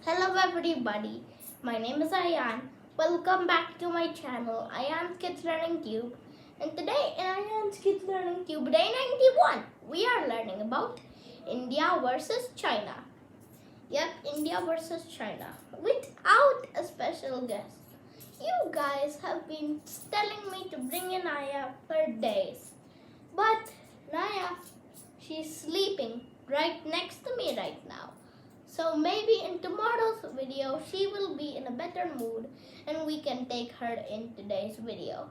Hello everybody, my name is Ayaan. Welcome back to my channel, Ayaan's Kids Learning Cube. And today in Ayaan's Kids Learning Cube, day 91, we are learning about India versus China. Yep, India versus China, without a special guest. You guys have been telling me to bring in Aya for days. But Naya, she's sleeping right next to me right now. So maybe in tomorrow's video, she will be in a better mood and we can take her in today's video.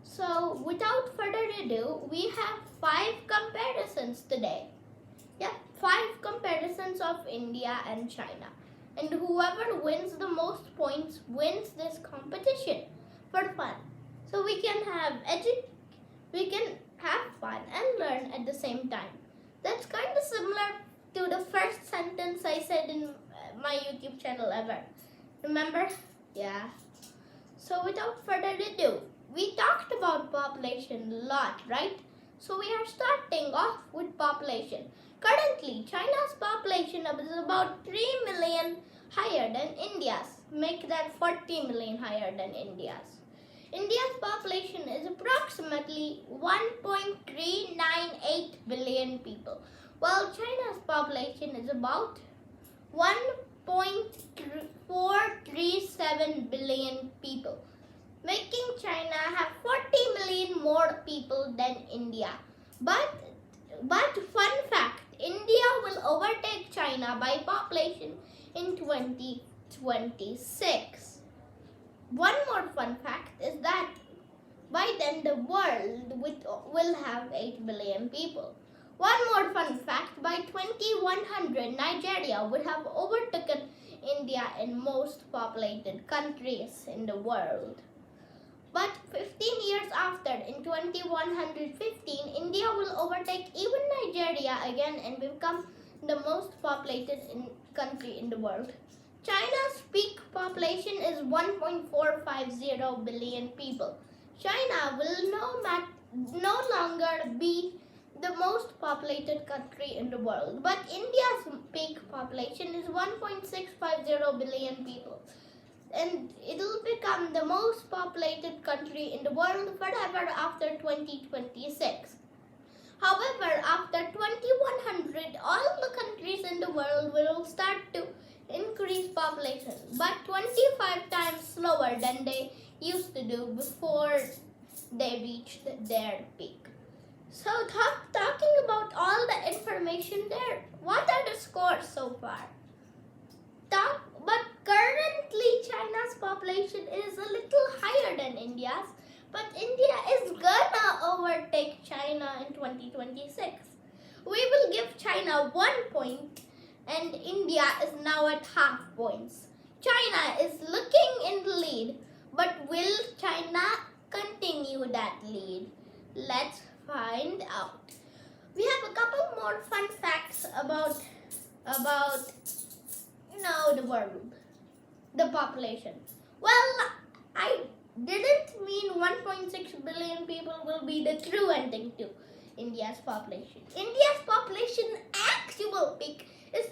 So without further ado, we have 5 comparisons today. Yeah, 5 comparisons of India and China. And whoever wins the most points wins this competition for fun. So we can have fun and learn at the same time. That's kind of similar to the first sentence I said in my YouTube channel ever. Remember? Yeah. So without further ado, we talked about population a lot, right? So we are starting off with population. Currently, China's population is about 3 million higher than India's. Make that 40 million higher than India's. India's population is approximately 1.398 billion people, while China's population is about 1.437 billion people, making China have 40 million more people than India. But fun fact, India will overtake China by population in 2026. One more fun fact is that by then the world will have 8 billion people. One more fun fact, by 2100 Nigeria would have overtaken India in most populated countries in the world. But 15 years after, in 2115, India will overtake even Nigeria again and become the most populated country in the world. China's peak population is 1.450 billion people. China will no longer be the most populated country in the world, but India's peak population is 1.650 billion people, and it will become the most populated country in the world forever after 2026. However, after 2100, all the countries in the world will start to increase population, but 25 times slower than they used to do before they reached their peak. So talking about all the information there, what are the scores so far? But currently China's population is a little higher than India's, but India is gonna overtake China in 2026. We will give China 1 point and India is now at half points. China is looking in the lead, but will China continue that lead? Let's find out. We have a couple more fun facts about the world, the population. Well, I didn't mean 1.6 billion people will be the true ending to India's population. India's population actual peak is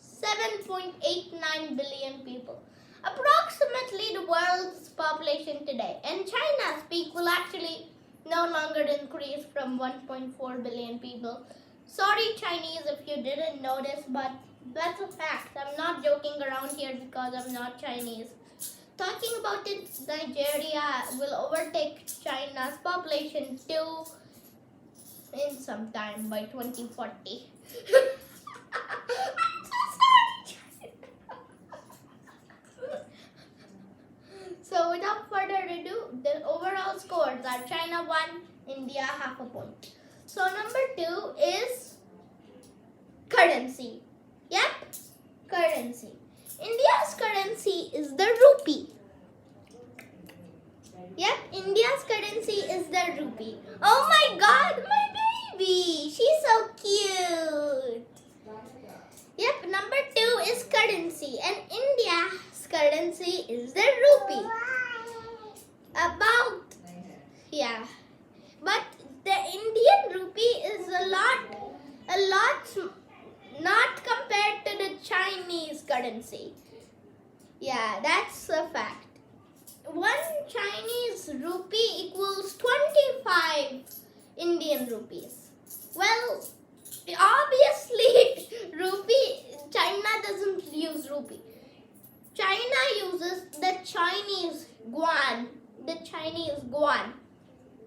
7.89 billion people, approximately the world's population today. And China's peak will actually no longer increase from 1.4 billion people. Sorry Chinese if you didn't notice, but that's a fact. I'm not joking around here because I'm not Chinese. Talking about it, Nigeria will overtake China's population too in some time by 2040. I'm so sorry. So without further ado, the overall scores are China 1, India half a point. So number 2 is currency. Yep, currency. India's currency is the rupee. Yep, India's currency is the rupee. Oh my god, my baby! She's so cute. Yep, number 2 is currency, and India's currency is the rupee. But the Indian rupee is a lot not compared to the Chinese currency. currency. Yeah, that's a fact. 1 Chinese rupee equals 25 Indian rupees. Well, obviously, China doesn't use rupee. China uses the Chinese yuan.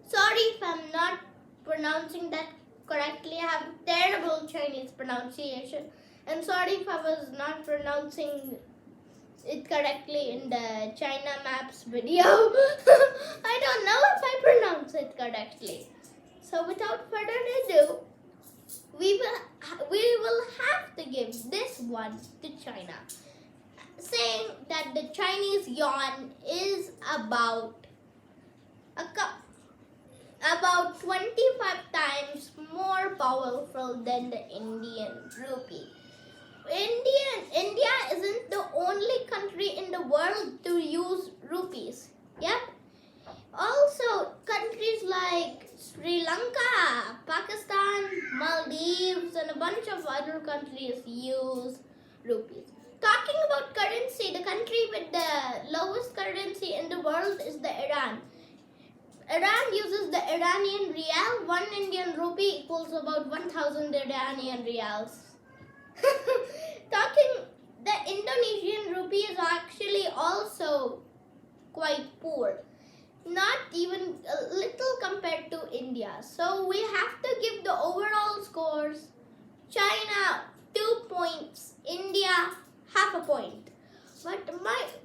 Sorry if I'm not pronouncing that correctly. I have terrible Chinese pronunciation. And sorry if I was not pronouncing it correctly in the China Maps video. I don't know if I pronounce it correctly. So without further ado, we will have to give this one to China, saying that the Chinese yuan is about 25 times more powerful than the Indian rupee. India isn't the only country in the world to use rupees. Yep. Also, countries like Sri Lanka, Pakistan, Maldives, and a bunch of other countries use rupees. Talking about currency, the country with the lowest currency in the world is the Iran. Iran uses the Iranian rial. 1 Indian rupee equals about 1,000 Iranian rials. The Indonesian rupee is actually also quite poor. Not even a little compared to India. So we have to give the overall scores. China 2 points, India half a point. But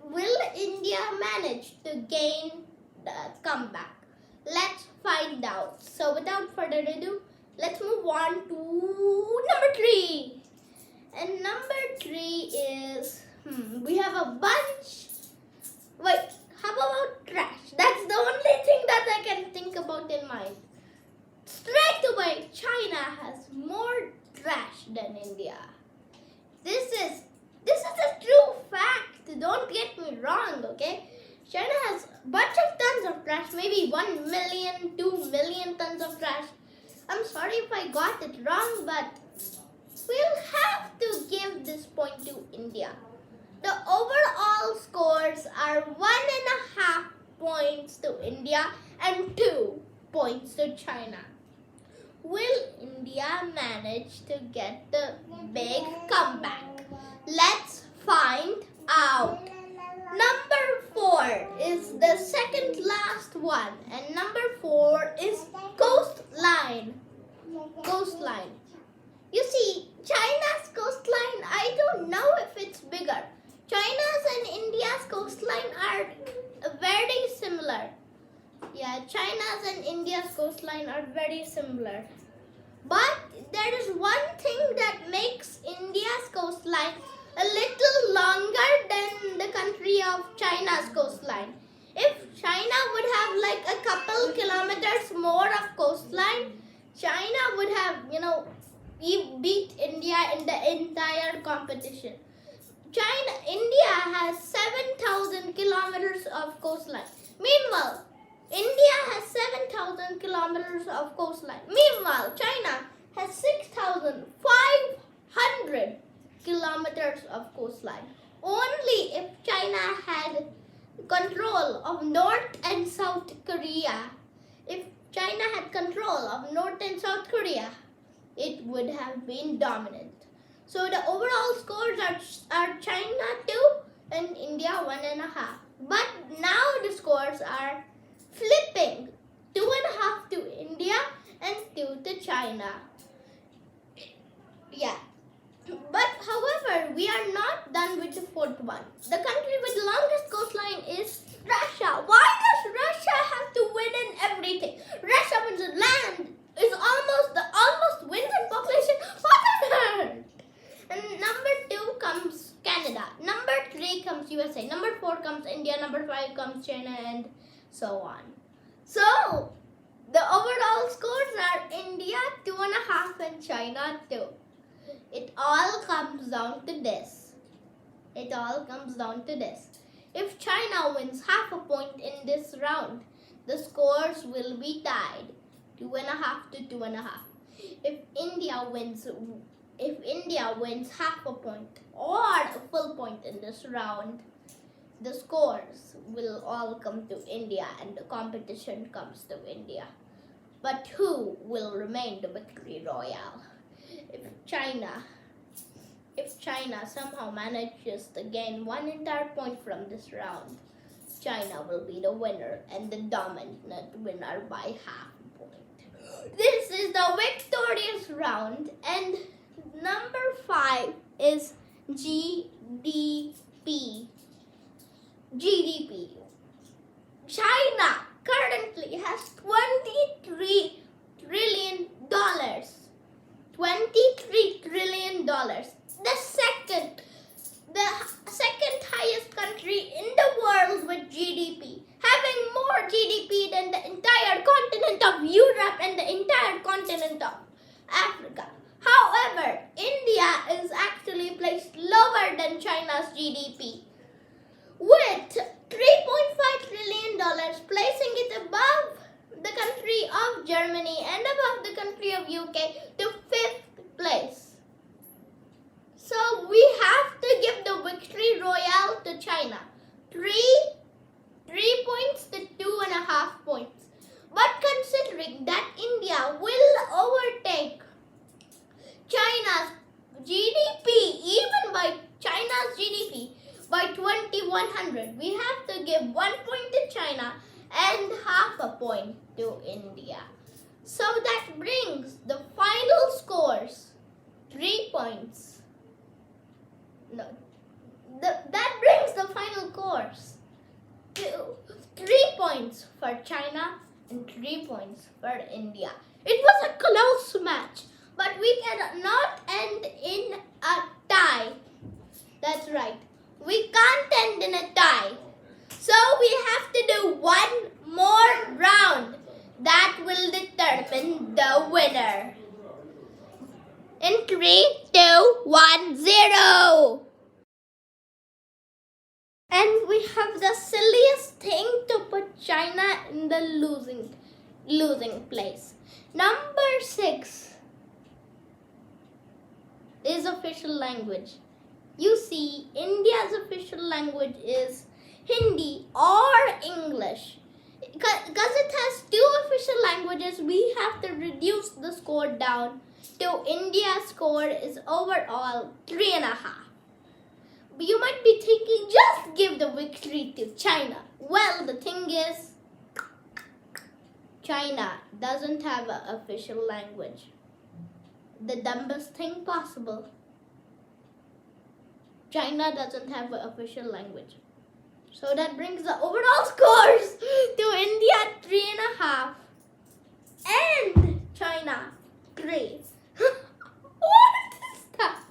will India manage to gain the comeback? Let's find out. So without further ado, let's move on to number 3. And number 3 is, we have a bunch. Wait, how about trash? That's the only thing that I can think about in mind. Straight away, China has more trash than India. This is a true fact. Don't get me wrong, okay? China has a bunch of tons of trash, maybe 1 million, 2 million tons of trash. I'm sorry if I got it wrong, but we'll have to give this point to India. The overall scores are 1.5 points to India and 2 points to China. Will India manage to get the big comeback? Let's find out. Number 4 is the second last one, and number 4 is coastline. Coastline. You see, China's coastline, I don't know if it's bigger. China's and India's coastline are very similar. Yeah, China's and India's coastline are very similar. But there is one thing that makes India's coastline a little longer than the country of China's coastline. If China would have like a couple kilometers more of coastline, China would have, beat India in the entire competition. India has 7,000 kilometers of coastline. Meanwhile, India has 7,000 kilometers of coastline. Meanwhile, China has 6,500 kilometers of coastline. Only if China had control of North and South Korea, it would have been dominant. So the overall scores are China 2 and India 1.5. But now the scores are flipping. 2.5 to India and 2 to China. Yeah. But however, we are not done with the 4th one. The country with the longest coastline is Russia. Why does Russia have to win in everything? Russia wins in land. Is almost wins in population. What on earth? And number 2 comes Canada. Number 3 comes USA. Number 4 comes India. Number 5 comes China, and so on. So the overall scores are India 2.5 and China 2. It all comes down to this. If China wins half a point in this round, the scores will be tied, 2.5 to 2.5. If India wins half a point or a full point in this round, the scores will all come to India and the competition comes to India. But who will remain the victory royale? If China somehow manages to gain one entire point from this round, China will be the winner and the dominant winner by half a point. This is the victorious round, and number 5 is GDP. GDP. China currently has $23 trillion. $23 trillion. The second highest country in the world with GDP, having more GDP than the entire continent of Europe and the entire continent of Africa. However, India is actually placed lower than China's GDP, with $3.5 trillion, placing it above the country of Germany and above the country of UK to 5th place. So we have to give the victory royale to China. 3 points to 2.5 points. But considering that India will overtake China's GDP, even by China's GDP, by 2100, we have to give 1 point to China and half a point to India. So that brings the final scores 3 points. That brings the final scores to 3 points for China and 3 points for India. It was a close match, but we cannot end in a tie. That's right. We can't end in a tie. So we have to do one more round. That will determine the winner. In 3, 2, 1, 0. And we have the silliest thing to put China in the losing place. Number 6 is official language. You see, India's official language is Hindi or English. Because it has 2 official languages, we have to reduce the score down to India's score is overall 3.5. You might be thinking, just give the victory to China. Well, the thing is, China doesn't have an official language. The dumbest thing possible. China doesn't have an official language. So that brings the overall scores to India 3.5 and China 3. What is that?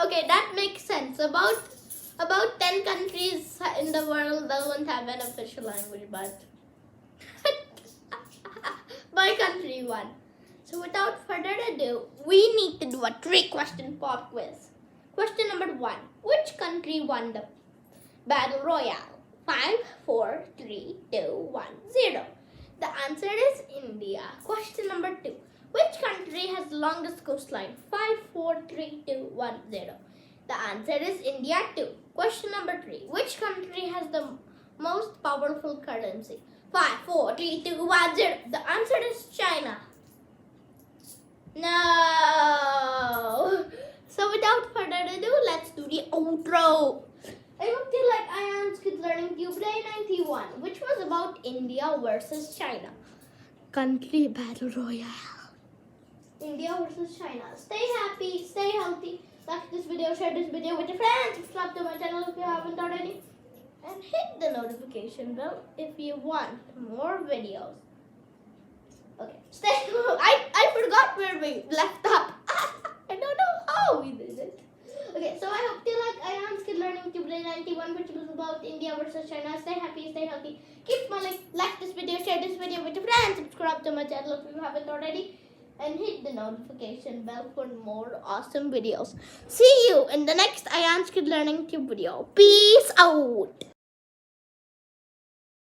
Okay, that makes sense. About 10 countries in the world don't have an official language, but my country won. So without further ado, we need to do a 3-question pop quiz. Question number 1. Which country won the Battle Royale? 5, 4, 3, 2, 1, 0. The answer is India. Question number 2. Which country has the longest coastline? 5, 4, 3, 2, 1, 0. The answer is India too. Question number 3. Which country has the most powerful currency? 5, 4, 3, 2, 1, 0. The answer is China. No. So without further ado, let's do the outro. I hope you like Ayaan's Kids Learning Tube Day 91, which was about India versus China. Country Battle Royale. India versus China. Stay happy, stay healthy. Like this video, share this video with your friends. Subscribe to my channel if you haven't already. And hit the notification bell if you want more videos. Okay, stay. I forgot where we left up. I don't know how we did it. Okay, so I hope you like Ayaan's Kid Learning Tube Day 91, which was about India versus China. Stay happy, stay healthy. Keep smiling. Like this video, share this video with your friends. Subscribe to my channel if you haven't already. And hit the notification bell for more awesome videos. See you in the next Ayaan's Kid Learning Tube video. Peace out.